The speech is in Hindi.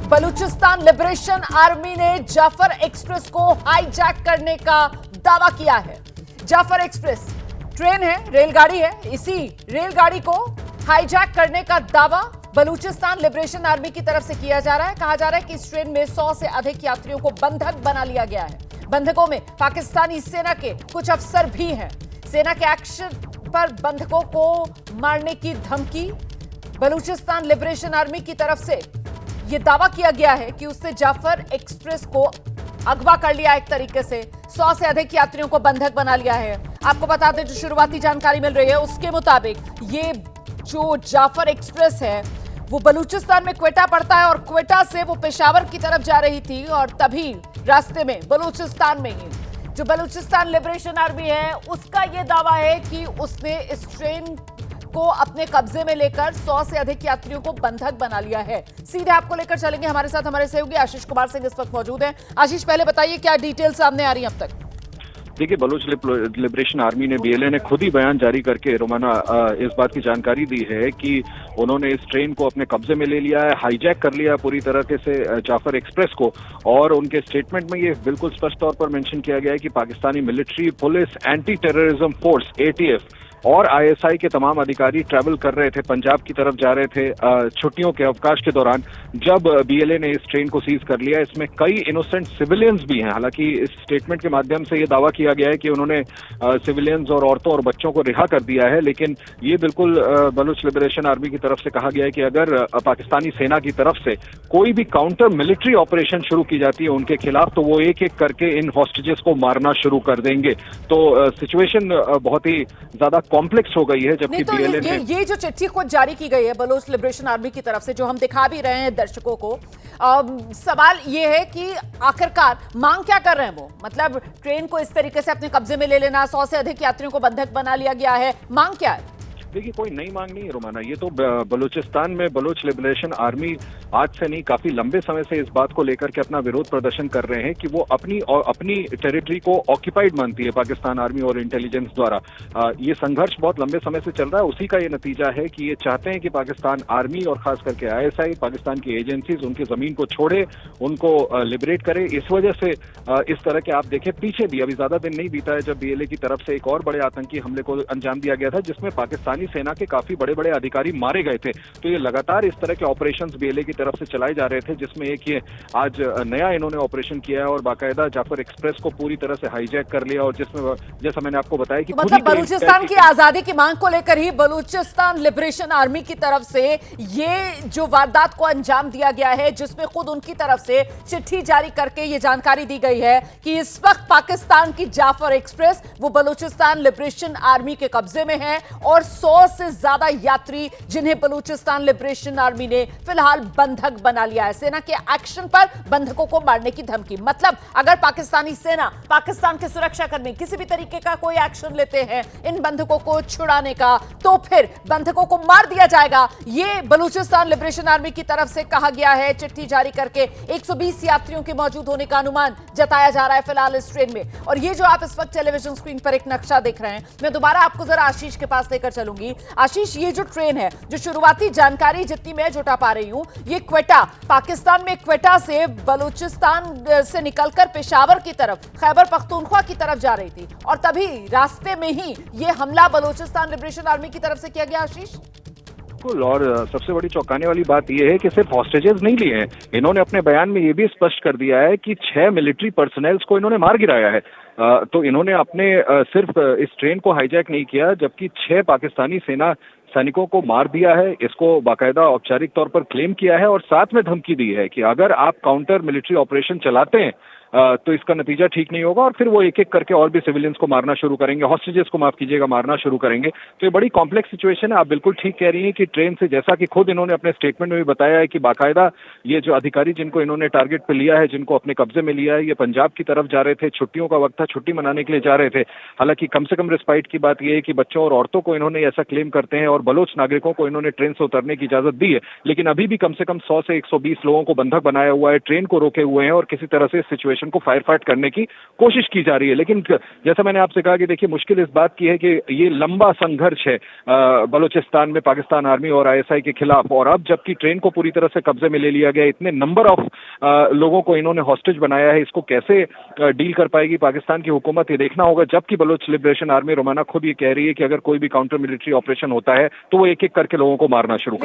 बलूचिस्तान लिबरेशन आर्मी ने जाफर एक्सप्रेस को हाईजैक करने का दावा किया है। जाफर एक्सप्रेस ट्रेन है, रेलगाड़ी है, इसी रेलगाड़ी को हाईजैक करने का दावा बलूचिस्तान लिबरेशन आर्मी की तरफ से किया जा रहा है। कहा जा रहा है कि इस ट्रेन में 100 से अधिक यात्रियों को बंधक बना लिया गया है। बंधकों में पाकिस्तानी सेना के कुछ अफसर भी हैं। सेना के एक्शन पर बंधकों को मारने की धमकी। बलूचिस्तान लिबरेशन आर्मी की तरफ से यह दावा किया गया है कि उसने जाफर एक्सप्रेस को अगवा कर लिया, एक तरीके से 100 से अधिक यात्रियों को बंधक बना लिया है। आपको बता दें, जो शुरुआती जानकारी मिल रही है उसके मुताबिक ये जो जाफर एक्सप्रेस है वो बलूचिस्तान में क्वेटा पड़ता है और क्वेटा से वो पेशावर की तरफ जा रही थी और तभी रास्ते में बलूचिस्तान में ही जो बलूचिस्तान लिबरेशन आर्मी है उसका ये दावा है कि उसने इस ट्रेन को अपने कब्जे में लेकर 100 से अधिक यात्रियों को बंधक बना लिया है। सीधे आपको लेकर चलेंगे, हमारे साथ हमारे सहयोगी आशीष कुमार सिंह इस वक्त मौजूद हैं। आशीष, पहले बताइए क्या डिटेल सामने आ रही है अब तक? देखिए, बलूच लिबरेशन आर्मी ने, बीएलए ने खुद ही बयान जारी करके रोमाना इस बात की जानकारी दी है कि उन्होंने इस ट्रेन को अपने कब्जे में ले लिया है, हाईजैक कर लिया पूरी तरीके से जाफर एक्सप्रेस को। और उनके स्टेटमेंट में ये बिल्कुल स्पष्ट तौर पर मेंशन किया गया है कि Pakistani military, police, anti terrorism force ETF और आईएसआई के तमाम अधिकारी ट्रैवल कर रहे थे, पंजाब की तरफ जा रहे थे छुट्टियों के अवकाश के दौरान, जब बीएलए ने इस ट्रेन को सीज कर लिया। इसमें कई इनोसेंट सिविलियंस भी हैं। हालांकि इस स्टेटमेंट के माध्यम से ये दावा किया गया है कि उन्होंने सिविलियंस और औरतों और बच्चों को रिहा कर दिया है, लेकिन ये बिल्कुल बलूच लिबरेशन आर्मी की तरफ से कहा गया है कि अगर पाकिस्तानी सेना की तरफ से कोई भी काउंटर मिलिट्री ऑपरेशन शुरू की जाती है उनके खिलाफ, तो वो एक एक करके इन हॉस्टेजेस को मारना शुरू कर देंगे। तो सिचुएशन बहुत ही ज्यादा कॉम्प्लेक्स हो गई है। जबकि तो ये जो चिट्ठी खुद जारी की गई है बलूच लिबरेशन आर्मी की तरफ से, जो हम दिखा भी रहे हैं दर्शकों को, सवाल ये है कि आखिरकार मांग क्या कर रहे हैं वो? मतलब ट्रेन को इस तरीके से अपने कब्जे में ले लेना, 100 से अधिक यात्रियों को बंधक बना लिया गया है, मांग क्या है? देखिए, कोई नई मांग नहीं है रोमाना। ये तो बलूचिस्तान में बलूच लिबरेशन आर्मी आज से नहीं, काफी लंबे समय से इस बात को लेकर के अपना विरोध प्रदर्शन कर रहे हैं कि वो अपनी टेरिटरी को ऑक्यूपाइड मानती है पाकिस्तान आर्मी और इंटेलिजेंस द्वारा। ये संघर्ष बहुत लंबे समय से चल रहा है। उसी का ये नतीजा है कि ये चाहते हैं कि पाकिस्तान आर्मी और खास करके आईएसआई, पाकिस्तान की एजेंसीज उनकी जमीन को छोड़े, उनको लिबरेट करे। इस वजह से इस तरह के, आप देखें पीछे भी अभी ज्यादा दिन नहीं बीता है जब बीएलए की तरफ से एक और बड़े आतंकी हमले को अंजाम दिया गया था, जिसमें पाकिस्तानी सेना के काफी बड़े बड़े अधिकारी मारे गए थे। तो ये लगातार इस तरह के ऑपरेशंस बीएलए की तरफ से चलाए जा रहे थे, जिसमें एक ये आज नया इन्होंने ऑपरेशन किया है और बाकायदा जाफर एक्सप्रेस को पूरी तरह से हाईजैक कर लिया। और जिसमें, जैसा मैंने आपको बताया कि मतलब बलूचिस्तान की आजादी की मांग को लेकर ही बलूचिस्तान लिबरेशन आर्मी की तरफ से ये जो वारदात को अंजाम दिया गया है, जिसमें खुद उनकी तरफ से चिट्ठी जारी करके ये जानकारी दी गई है कि इस वक्त पाकिस्तान की जाफर एक्सप्रेस वो बलूचिस्तान लिबरेशन आर्मी के कब्जे में है और 100 से ज्यादा यात्री जिन्हें बलूचिस्तान लिबरेशन आर्मी ने फिलहाल बंधक बना लिया है। सेना के एक्शन पर बंधकों को मारने की धमकी। मतलब अगर पाकिस्तानी सेना, पाकिस्तान के सुरक्षा कर्मी किसी भी तरीके का कोई एक्शन लेते हैं इन बंधकों को छुड़ाने का, तो फिर बंधकों को मार दिया जाएगा। ये बलूचिस्तान लिबरेशन आर्मी की तरफ से कहा गया है चिट्ठी जारी करके। 120 यात्रियों के मौजूद होने का अनुमान जताया जा रहा है फिलहाल इस ट्रेन में। और ये जो आप इस वक्त टेलीविजन स्क्रीन पर एक नक्शा देख रहे हैं, मैं दोबारा आपको जरा आशीष के पास लेकर चलूंगी। आशीष, ये जो ट्रेन है, जो शुरुआती जानकारी जितनी मैं जुटा पा रही हूं, ये क्वेटा, पाकिस्तान में क्वेटा से बलूचिस्तान से निकलकर पेशावर की तरफ, खैबर पख्तूनख्वा की तरफ जा रही थी और तभी रास्ते में ही ये हमला बलूचिस्तान लिबरेशन आर्मी की तरफ से किया गया। आशीष, और सबसे बड़ी चौंकाने वाली बात यह है कि सिर्फ हॉस्टेजेस नहीं लिए हैं, इन्होंने अपने बयान में यह भी स्पष्ट कर दिया है कि 6 मिलिट्री पर्सनल्स को इन्होंने मार गिराया है। तो इन्होंने अपने सिर्फ इस ट्रेन को हाईजैक नहीं किया, जबकि 6 पाकिस्तानी सेना सैनिकों को मार दिया है। इसको बाकायदा औपचारिक तौर पर क्लेम किया है और साथ में धमकी दी है कि अगर आप काउंटर मिलिट्री ऑपरेशन चलाते हैं तो इसका नतीजा ठीक नहीं होगा और फिर वो एक एक करके और भी सिविलियंस को मारना शुरू करेंगे, हॉस्टेजेस को, माफ कीजिएगा, मारना शुरू करेंगे। तो ये बड़ी कॉम्प्लेक्स सिचुएशन है। आप बिल्कुल ठीक कह रही हैं कि ट्रेन से, जैसा कि खुद इन्होंने अपने स्टेटमेंट में भी बताया है कि बाकायदा ये जो अधिकारी जिनको इन्होंने टारगेट पे लिया है, जिनको अपने कब्जे में लिया है, ये पंजाब की तरफ जा रहे थे, छुट्टियों का वक्त था, छुट्टी मनाने के लिए जा रहे थे। हालांकि कम से कम रिस्पाइट की बात यह है कि बच्चों और औरतों को इन्होंने ऐसा क्लेम करते हैं और बलोच नागरिकों को इन्होंने ट्रेन से उतरने की इजाजत दी है, लेकिन अभी भी कम से कम 100 से 120 लोगों को बंधक बनाया हुआ है, ट्रेन को रोके हुए हैं और किसी तरह से इस सिचुएशन लिबरेशन को फायर फाइट करने की कोशिश की जा रही है। लेकिन जैसा मैंने आपसे कहा कि देखिए मुश्किल इस बात की है कि ये लंबा संघर्ष है बलूचिस्तान में पाकिस्तान आर्मी और आईएसआई के खिलाफ, और अब जबकि ट्रेन को पूरी तरह से कब्जे में ले लिया गया, इतने नंबर ऑफ लोगों को इन्होंने हॉस्टेज बनाया है, इसको कैसे डील कर पाएगी पाकिस्तान की हुकूमत, ये देखना होगा। जबकि बलूच लिबरेशन आर्मी रोमाना खुद ये कह रही है कि अगर कोई भी काउंटर मिलिट्री ऑपरेशन होता है तो वो एक एक करके लोगों को मारना शुरू